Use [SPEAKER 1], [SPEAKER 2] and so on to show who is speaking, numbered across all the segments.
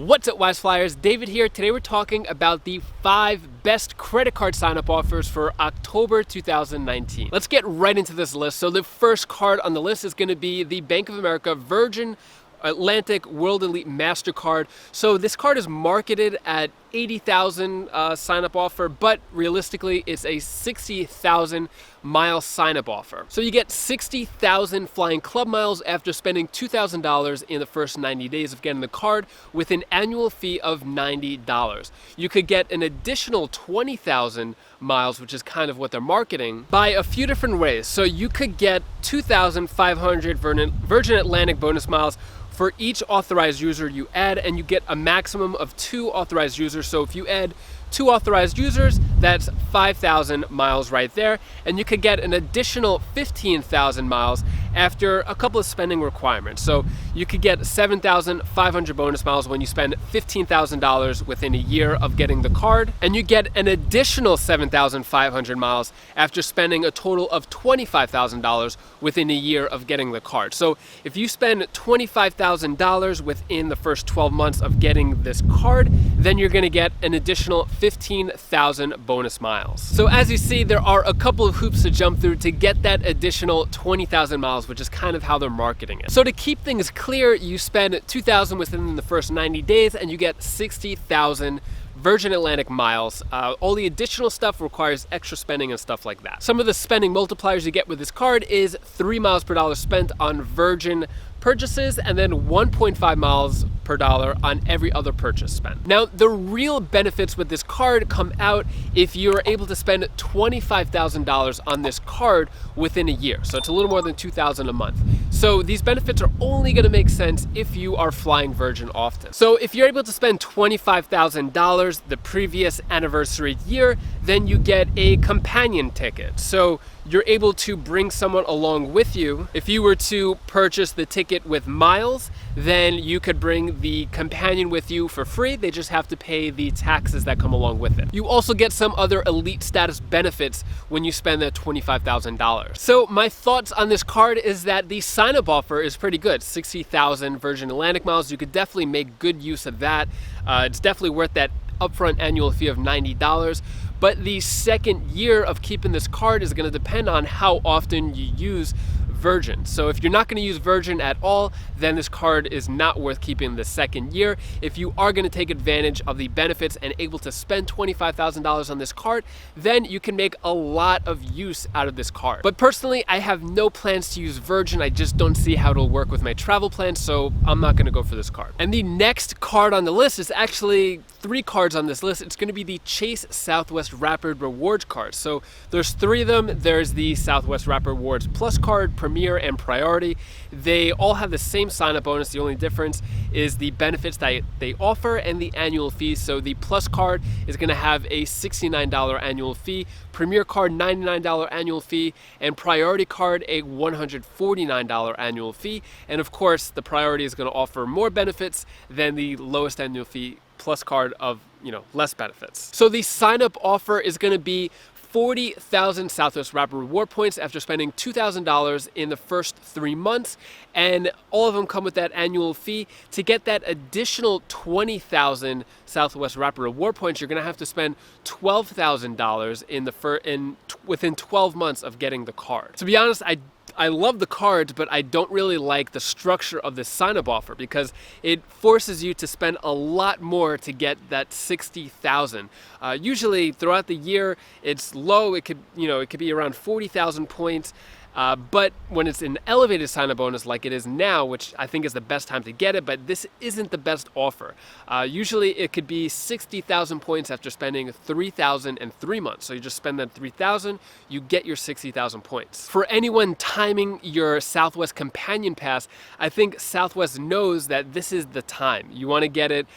[SPEAKER 1] What's up, Wise Flyers? David here. Today we're talking about the 5 best credit card sign-up offers for October 2019. Let's get right into this list. So the first card on the list is going to be the Bank of America Virgin Atlantic World Elite MasterCard. So this card is marketed at 80,000 sign-up offer, but realistically it's a 60,000 mile sign-up offer. So you get 60,000 flying club miles after spending $2,000 in the first 90 days of getting the card with an annual fee of $90. You could get an additional 20,000 miles, which is kind of what they're marketing, by a few different ways. So you could get 2,500 Virgin Atlantic bonus miles for each authorized user you add, and you get a maximum of 2 authorized users. So if you add 2 authorized users, that's 5,000 miles right there, and you could get an additional 15,000 miles after a couple of spending requirements. So you could get 7,500 bonus miles when you spend $15,000 within a year of getting the card, and you get an additional 7,500 miles after spending a total of $25,000 within a year of getting the card. So if you spend $25,000 within the first 12 months of getting this card, then you're going to get an additional 15,000 bonus miles. So as you see, there are a couple of hoops to jump through to get that additional 20,000 miles, which is kind of how they're marketing it. So to keep things clear, you spend 2,000 within the first 90 days and you get 60,000 Virgin Atlantic miles. All the additional stuff requires extra spending and stuff like that. Some of the spending multipliers you get with this card is 3 miles per dollar spent on Virgin purchases, and then 1.5 miles per dollar on every other purchase spent. Now, the real benefits with this card come out if you're able to spend $25,000 on this card within a year. So it's a little more than $2,000 a month. So these benefits are only going to make sense if you are flying Virgin often. So if you're able to spend $25,000 the previous anniversary year, then you get a companion ticket. So you're able to bring someone along with you. If you were to purchase the ticket with miles, then you could bring the companion with you for free. They just have to pay the taxes that come along with it. You also get some other elite status benefits when you spend that $25,000. So my thoughts on this card is that the sign-up offer is pretty good. 60,000 Virgin Atlantic miles. You could definitely make good use of that. It's definitely worth that upfront annual fee of $90. But the second year of keeping this card is going to depend on how often you use Virgin. So if you're not going to use Virgin at all, then this card is not worth keeping the second year. If you are going to take advantage of the benefits and able to spend $25,000 on this card, then you can make a lot of use out of this card. But personally, I have no plans to use Virgin. I just don't see how it'll work with my travel plans, so I'm not going to go for this card. And the next card on the list is actually 3 cards on this list. It's going to be the Chase Southwest Rapid Rewards card. So there's 3 of them. There's the Southwest Rapid Rewards Plus card, Premier, and Priority. They all have the same sign-up bonus. The only difference is the benefits that they offer and the annual fees. So the Plus card is going to have a $69 annual fee, Premier card $99 annual fee, and Priority card a $149 annual fee. And of course, the Priority is going to offer more benefits than the lowest annual fee Plus card of, less benefits. So the sign-up offer is going to be 40,000 Southwest Rapid Reward points after spending $2,000 in the first 3 months, and all of them come with that annual fee. To get that additional 20,000 Southwest Rapid Reward points, you're going to have to spend $12,000 within 12 months of getting the card. To be honest, I love the cards, but I don't really like the structure of this sign-up offer because it forces you to spend a lot more to get that 60,000. Usually throughout the year, it's low. It could be around 40,000 points. But when it's an elevated sign-up bonus like it is now, which I think is the best time to get it, but this isn't the best offer. Usually it could be 60,000 points after spending 3,000 in 3 months. So you just spend that 3,000, you get your 60,000 points. For anyone timing your Southwest Companion Pass, I think Southwest knows that this is the time. You want to get it,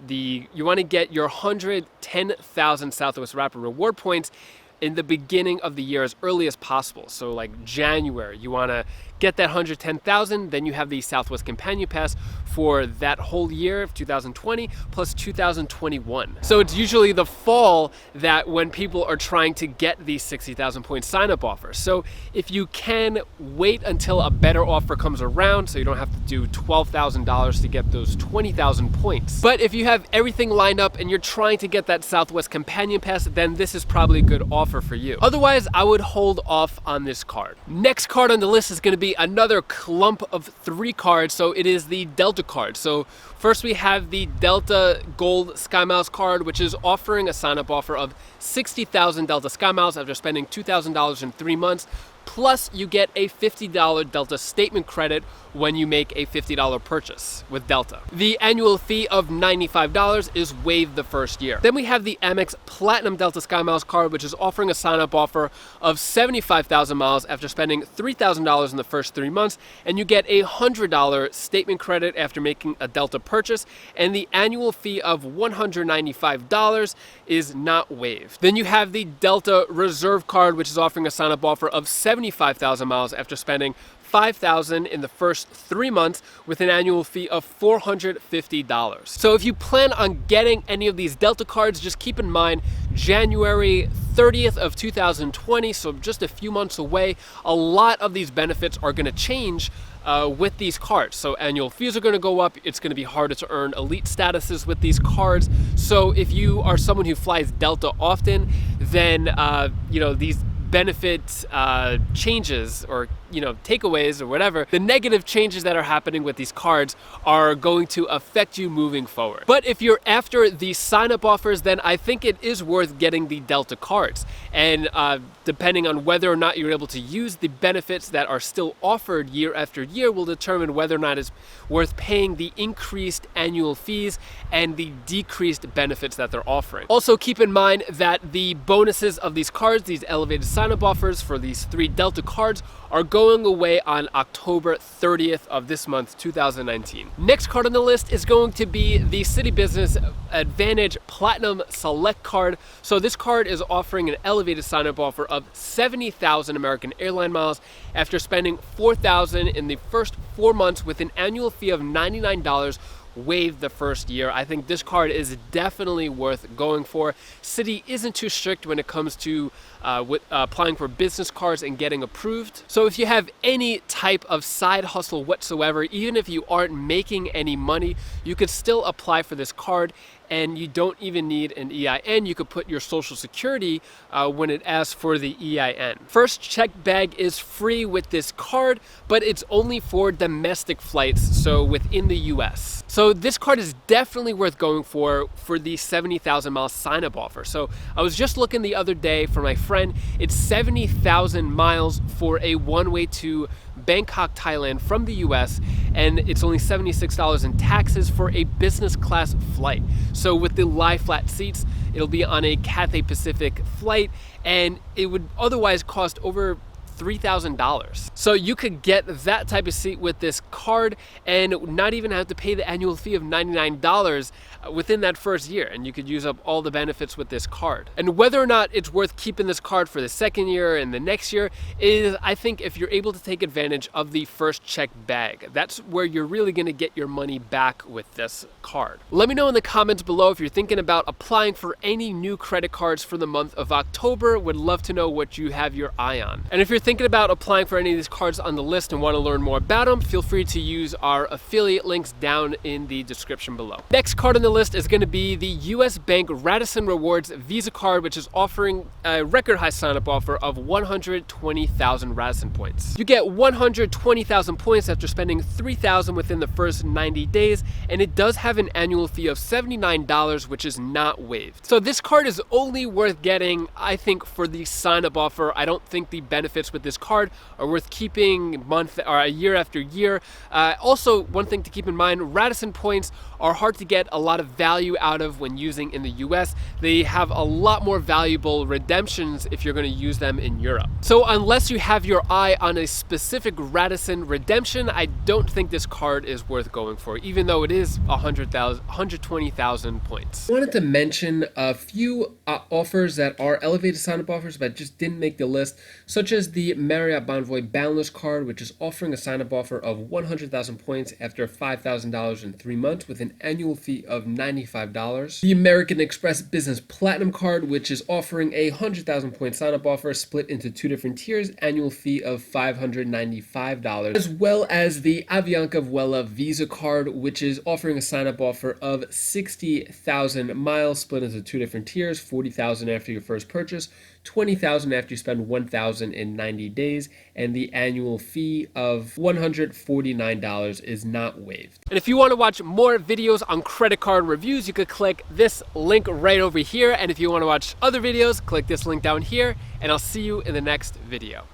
[SPEAKER 1] you want to get your 110,000 Southwest Rapid Reward points in the beginning of the year as early as possible. So like January, you want to get that 110,000, then you have the Southwest Companion Pass for that whole year of 2020 plus 2021. So it's usually the fall that when people are trying to get these 60,000 point sign-up offers. So if you can wait until a better offer comes around, so you don't have to do $12,000 to get those 20,000 points. But if you have everything lined up and you're trying to get that Southwest Companion Pass, then this is probably a good offer for you. Otherwise, I would hold off on this card. Next card on the list is going to be another clump of 3 cards, so it is the Delta card. So first we have the Delta Gold Sky Miles card, which is offering a sign-up offer of 60,000 Delta Sky Miles after spending $2,000 in 3 months. Plus, you get a $50 Delta statement credit when you make a $50 purchase with Delta. The annual fee of $95 is waived the first year. Then we have the Amex Platinum Delta Sky Miles card, which is offering a sign-up offer of 75,000 miles after spending $3,000 in the first 3 months, and you get a $100 statement credit after making a Delta purchase, and the annual fee of $195 is not waived. Then you have the Delta Reserve card, which is offering a sign-up offer of 75,000 miles after spending $5,000 in the first 3 months with an annual fee of $450. So if you plan on getting any of these Delta cards, just keep in mind January 30th of 2020, so just a few months away, a lot of these benefits are going to change with these cards. So annual fees are going to go up. It's going to be harder to earn elite statuses with these cards. So if you are someone who flies Delta often, then these benefit changes or takeaways or whatever, the negative changes that are happening with these cards are going to affect you moving forward. But if you're after the sign-up offers, then I think it is worth getting the Delta cards. And depending on whether or not you're able to use the benefits that are still offered year after year will determine whether or not it's worth paying the increased annual fees and the decreased benefits that they're offering. Also keep in mind that the bonuses of these cards, these elevated sign-up offers for these 3 Delta cards, are going away on October 30th of this month, 2019. Next card on the list is going to be the Citi Business Advantage Platinum Select card. So this card is offering an elevated sign-up offer of 70,000 American airline miles after spending $4,000 in the first 4 months with an annual fee of $99 waived the first year. I think this card is definitely worth going for. Citi isn't too strict when it comes to applying for business cards and getting approved. So if you have any type of side hustle whatsoever, even if you aren't making any money, you could still apply for this card. And you don't even need an EIN. You could put your social security when it asks for the EIN. First check bag is free with this card, but it's only for domestic flights, so within the US. So this card is definitely worth going for the 70,000 mile sign-up offer. So I was just looking the other day for my friend. It's 70,000 miles for a one-way to Bangkok, Thailand from the US, and it's only $76 in taxes for a business class flight. So with the lie flat seats, it'll be on a Cathay Pacific flight, and it would otherwise cost over $3,000. So you could get that type of seat with this card and not even have to pay the annual fee of $99 within that first year, and you could use up all the benefits with this card. And whether or not it's worth keeping this card for the second year and the next year is, I think, if you're able to take advantage of the first check bag. That's where you're really going to get your money back with this card. Let me know in the comments below if you're thinking about applying for any new credit cards for the month of October. Would love to know what you have your eye on. And if you're thinking about applying for any of these cards on the list and want to learn more about them, feel free to use our affiliate links down in the description below. Next card on the list is going to be the US Bank Radisson Rewards Visa card, which is offering a record high sign-up offer of 120,000 Radisson points. You get 120,000 points after spending $3,000 within the first 90 days, and it does have an annual fee of $79, which is not waived. So this card is only worth getting, I think, for the sign-up offer. I don't think the benefits with this card are worth keeping month or a year after year. Also, one thing to keep in mind, Radisson points are hard to get a lot of value out of when using in the US. They have a lot more valuable redemptions if you're going to use them in Europe. So unless you have your eye on a specific Radisson redemption, I don't think this card is worth going for, even though it is 120,000 points. I wanted to mention a few offers that are elevated sign-up offers but just didn't make the list, such as the Marriott Bonvoy Boundless card, which is offering a sign-up offer of 100,000 points after $5,000 in 3 months with an annual fee of $95. The American Express Business Platinum card, which is offering a 100,000 point sign-up offer split into 2 different tiers, annual fee of $595, as well as the Avianca Vuela Visa card, which is offering a sign-up offer of 60,000 miles split into 2 different tiers, 40,000 after your first purchase, 20,000 after you spend 1,000 in 90 days, and the annual fee of $149 is not waived. And if you want to watch more videos on credit card reviews, you could click this link right over here. And if you want to watch other videos, click this link down here, and I'll see you in the next video.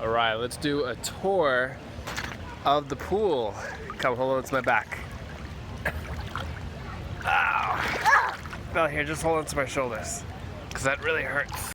[SPEAKER 1] All right, let's do a tour of the pool. Come, hold on to my back. Ow. Well, here, just hold on to my shoulders, because that really hurts.